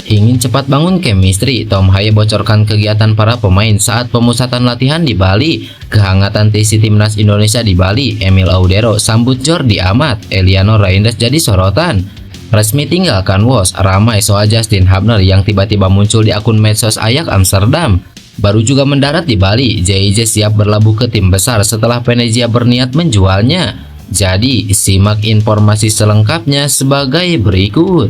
ingin cepat bangun chemistry, Tom Haye bocorkan kegiatan para pemain saat pemusatan latihan di Bali. Kehangatan TC Timnas Indonesia di Bali, Emil Audero sambut Jordi Amat, Eliano Reinders jadi sorotan. Resmi tinggalkan WOS, ramai soal Justin Hubner yang tiba-tiba muncul di akun medsos Ajax Amsterdam. Baru juga mendarat di Bali, JIJ siap berlabuh ke tim besar setelah Venezia berniat menjualnya. Jadi, simak informasi selengkapnya sebagai berikut.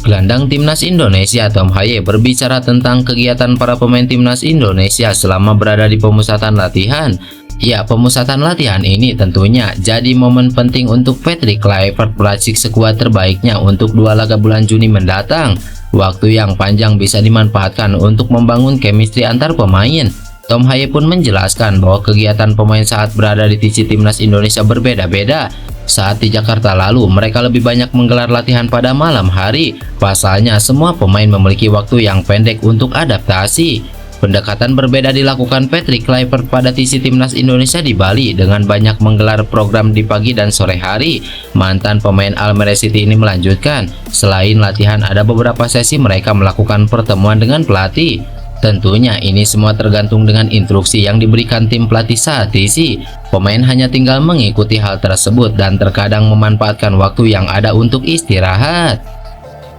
Gelandang Timnas Indonesia Tom Haye berbicara tentang kegiatan para pemain Timnas Indonesia selama berada di pemusatan latihan. Ya, pemusatan latihan ini tentunya jadi momen penting untuk Patrick Kluivert meracik skuad terbaiknya untuk 2 laga bulan Juni mendatang. Waktu yang panjang bisa dimanfaatkan untuk membangun chemistry antar pemain. Tom Haye pun menjelaskan bahwa kegiatan pemain saat berada di TC Timnas Indonesia berbeda-beda. Saat di Jakarta lalu, mereka lebih banyak menggelar latihan pada malam hari. Pasalnya, semua pemain memiliki waktu yang pendek untuk adaptasi. Pendekatan berbeda dilakukan Patrick Kluivert pada TC Timnas Indonesia di Bali dengan banyak menggelar program di pagi dan sore hari. Mantan pemain Almere City ini melanjutkan, selain latihan ada beberapa sesi mereka melakukan pertemuan dengan pelatih. Tentunya ini semua tergantung dengan instruksi yang diberikan tim pelatih saat TC. Pemain hanya tinggal mengikuti hal tersebut dan terkadang memanfaatkan waktu yang ada untuk istirahat.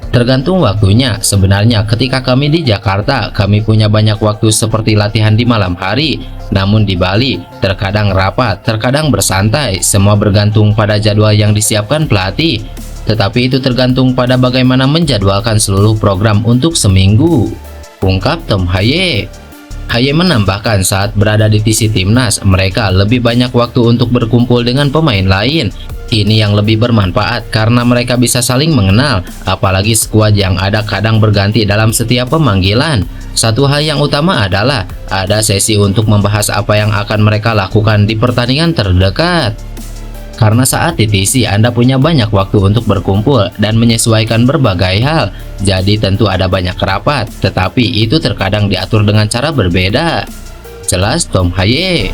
Tergantung waktunya, sebenarnya ketika kami di Jakarta, kami punya banyak waktu seperti latihan di malam hari. Namun di Bali, terkadang rapat, terkadang bersantai, semua bergantung pada jadwal yang disiapkan pelatih. Tetapi itu tergantung pada bagaimana menjadwalkan seluruh program untuk seminggu, ungkap Tom Haye. Haye menambahkan saat berada di TC Timnas, mereka lebih banyak waktu untuk berkumpul dengan pemain lain. Ini yang lebih bermanfaat karena mereka bisa saling mengenal, apalagi skuad yang ada kadang berganti dalam setiap pemanggilan. Satu hal yang utama adalah ada sesi untuk membahas apa yang akan mereka lakukan di pertandingan terdekat. Karena saat di TC Anda punya banyak waktu untuk berkumpul dan menyesuaikan berbagai hal, jadi tentu ada banyak rapat, tetapi itu terkadang diatur dengan cara berbeda, jelas Tom Haye.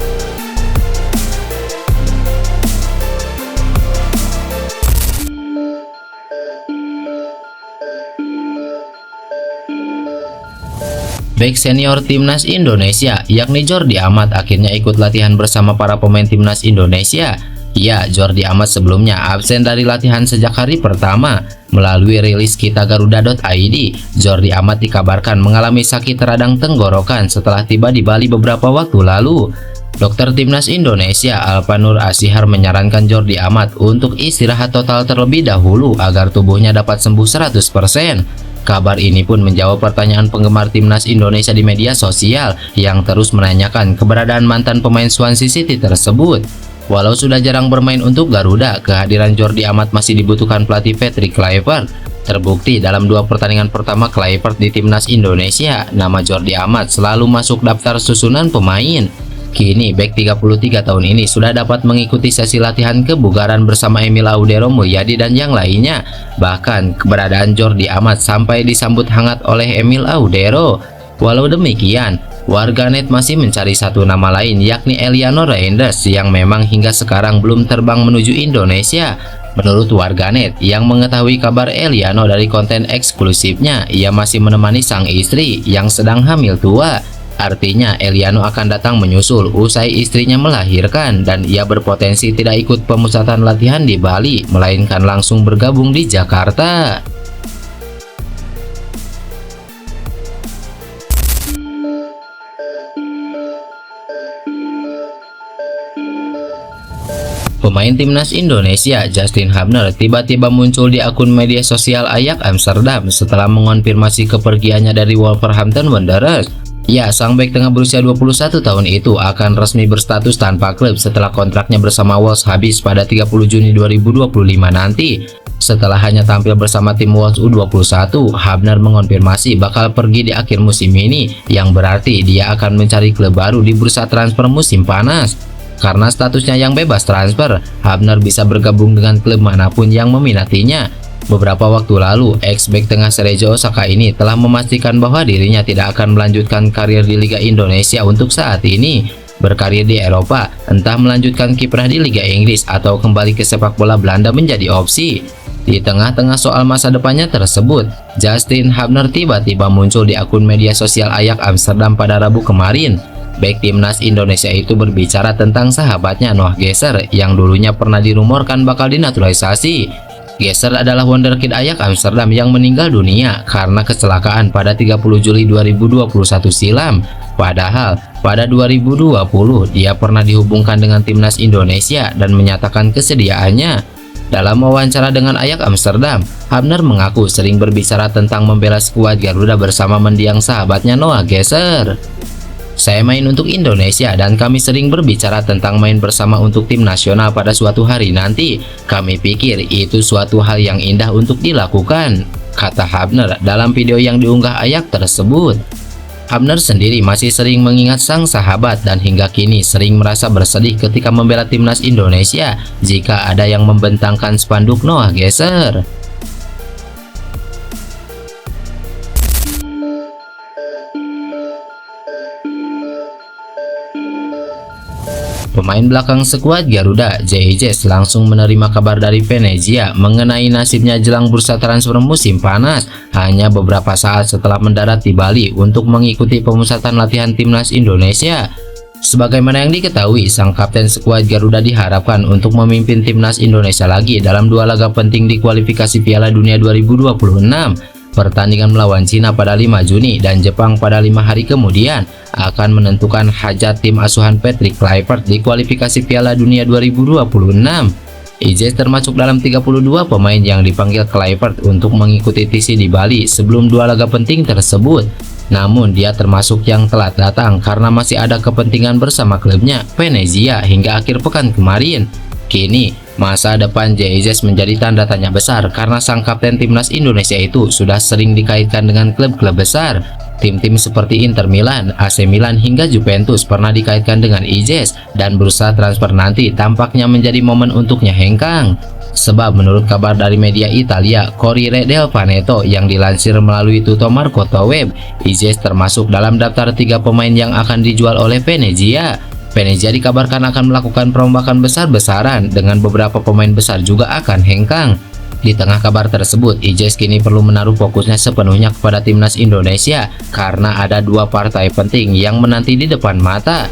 Bek senior Timnas Indonesia yakni Jordi Amat akhirnya ikut latihan bersama para pemain Timnas Indonesia. Ya, Jordi Amat sebelumnya absen dari latihan sejak hari pertama. Melalui rilis kitagaruda.id, Jordi Amat dikabarkan mengalami sakit radang tenggorokan setelah tiba di Bali beberapa waktu lalu. Dokter Timnas Indonesia Alpanur Asihar menyarankan Jordi Amat untuk istirahat total terlebih dahulu agar tubuhnya dapat sembuh 100%. Kabar ini pun menjawab pertanyaan penggemar Timnas Indonesia di media sosial yang terus menanyakan keberadaan mantan pemain Swansea City tersebut. Walau sudah jarang bermain untuk Garuda, kehadiran Jordi Amat masih dibutuhkan pelatih Patrick Kluivert. Terbukti dalam 2 pertandingan pertama Kluivert di Timnas Indonesia, nama Jordi Amat selalu masuk daftar susunan pemain. Kini bek 33 tahun ini sudah dapat mengikuti sesi latihan kebugaran bersama Emil Audero, Mulyadi dan yang lainnya. Bahkan keberadaan Jordi Amat sampai disambut hangat oleh Emil Audero. Walau demikian, warganet masih mencari satu nama lain yakni Eliano Reinders yang memang hingga sekarang belum terbang menuju Indonesia. Menurut warganet yang mengetahui kabar Eliano dari konten eksklusifnya, ia masih menemani sang istri yang sedang hamil tua. Artinya Eliano akan datang menyusul usai istrinya melahirkan dan ia berpotensi tidak ikut pemusatan latihan di Bali melainkan langsung bergabung di Jakarta. Pemain Timnas Indonesia Justin Hubner tiba-tiba muncul di akun media sosial Ajax Amsterdam setelah mengonfirmasi kepergiannya dari Wolverhampton Wanderers. Ya, sang bek tengah berusia 21 tahun itu akan resmi berstatus tanpa klub setelah kontraknya bersama Wolves habis pada 30 Juni 2025 nanti. Setelah hanya tampil bersama tim Wolves U21, Hubner mengonfirmasi bakal pergi di akhir musim ini, yang berarti dia akan mencari klub baru di bursa transfer musim panas. Karena statusnya yang bebas transfer, Hubner bisa bergabung dengan klub manapun yang meminatinya. Beberapa waktu lalu, ex-bek tengah Cerezo Osaka ini telah memastikan bahwa dirinya tidak akan melanjutkan karir di Liga Indonesia untuk saat ini. Berkarir di Eropa, entah melanjutkan kiprah di Liga Inggris atau kembali ke sepak bola Belanda menjadi opsi. Di tengah-tengah soal masa depannya tersebut, Justin Hubner tiba-tiba muncul di akun media sosial Ajax Amsterdam pada Rabu kemarin. Bek timnas Indonesia itu berbicara tentang sahabatnya Noah Gesser yang dulunya pernah dirumorkan bakal dinaturalisasi. Gesser adalah wonderkid Ajax Amsterdam yang meninggal dunia karena kecelakaan pada 30 Juli 2021 silam. Padahal pada 2020 dia pernah dihubungkan dengan timnas Indonesia dan menyatakan kesediaannya. Dalam wawancara dengan Ajax Amsterdam, Hubner mengaku sering berbicara tentang membela skuad Garuda bersama mendiang sahabatnya Noah Gesser. Saya main untuk Indonesia dan kami sering berbicara tentang main bersama untuk tim nasional pada suatu hari nanti. Kami pikir itu suatu hal yang indah untuk dilakukan, kata Hubner dalam video yang diunggah Ajax tersebut. Hubner sendiri masih sering mengingat sang sahabat dan hingga kini sering merasa bersedih ketika membela timnas Indonesia jika ada yang membentangkan spanduk Noah Gesser. Pemain belakang skuad Garuda, JJ langsung menerima kabar dari Venezia mengenai nasibnya jelang bursa transfer musim panas hanya beberapa saat setelah mendarat di Bali untuk mengikuti pemusatan latihan timnas Indonesia. Sebagaimana yang diketahui, sang kapten skuad Garuda diharapkan untuk memimpin timnas Indonesia lagi dalam dua laga penting di kualifikasi Piala Dunia 2026. Pertandingan melawan Cina pada 5 Juni dan Jepang pada 5 hari kemudian akan menentukan hajat tim asuhan Patrick Kluivert di kualifikasi Piala Dunia 2026. IJ termasuk dalam 32 pemain yang dipanggil Kluivert untuk mengikuti TC di Bali sebelum dua laga penting tersebut. Namun dia termasuk yang telat datang karena masih ada kepentingan bersama klubnya Venezia hingga akhir pekan kemarin. Kini, masa depan JJ menjadi tanda tanya besar karena sang kapten timnas Indonesia itu sudah sering dikaitkan dengan klub-klub besar. Tim-tim seperti Inter Milan, AC Milan hingga Juventus pernah dikaitkan dengan IJ dan bursa transfer nanti tampaknya menjadi momen untuknya hengkang. Sebab menurut kabar dari media Italia, Corriere del Veneto yang dilansir melalui Tutto Marcato Web, IJ termasuk dalam daftar 3 pemain yang akan dijual oleh Venezia. Venezia dikabarkan akan melakukan perombakan besar-besaran dengan beberapa pemain besar juga akan hengkang. Di tengah kabar tersebut, IJ kini perlu menaruh fokusnya sepenuhnya kepada timnas Indonesia karena ada dua partai penting yang menanti di depan mata.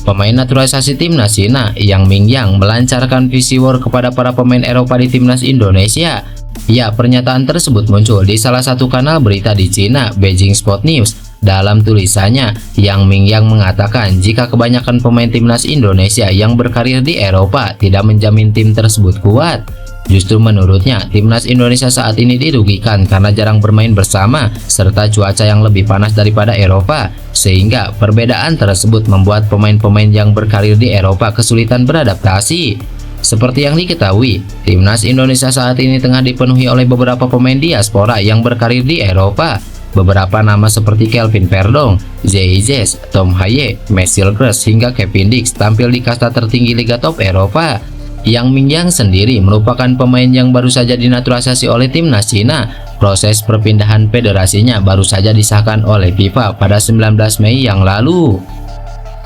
Pemain naturalisasi timnas Cina, Yang Mingyang, melancarkan visi war kepada para pemain Eropa di timnas Indonesia. Ya, pernyataan tersebut muncul di salah satu kanal berita di Cina, Beijing Sport News. Dalam tulisannya, Yang Mingyang mengatakan jika kebanyakan pemain timnas Indonesia yang berkarir di Eropa tidak menjamin tim tersebut kuat. Justru menurutnya, timnas Indonesia saat ini dirugikan karena jarang bermain bersama serta cuaca yang lebih panas daripada Eropa, sehingga perbedaan tersebut membuat pemain-pemain yang berkarir di Eropa kesulitan beradaptasi. Seperti yang diketahui, timnas Indonesia saat ini tengah dipenuhi oleh beberapa pemain diaspora yang berkarir di Eropa. Beberapa nama seperti Kelvin Verdong, JJ, Tom Haye, Marcel Gross hingga Kevin Dix tampil di kasta tertinggi Liga Top Eropa. Yang Mingyang sendiri merupakan pemain yang baru saja dinaturalisasi oleh timnas Cina. Proses perpindahan federasinya baru saja disahkan oleh FIFA pada 19 Mei yang lalu.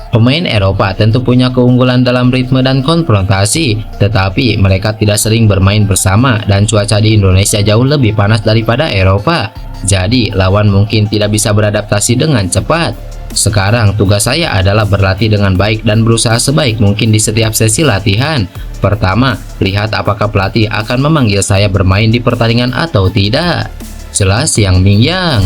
Pemain Eropa tentu punya keunggulan dalam ritme dan konfrontasi, tetapi mereka tidak sering bermain bersama dan cuaca di Indonesia jauh lebih panas daripada Eropa. Jadi lawan mungkin tidak bisa beradaptasi dengan cepat. Sekarang tugas saya adalah berlatih dengan baik dan berusaha sebaik mungkin di setiap sesi latihan. Pertama, lihat apakah pelatih akan memanggil saya bermain di pertandingan atau tidak. Jelas Yang Mingyang.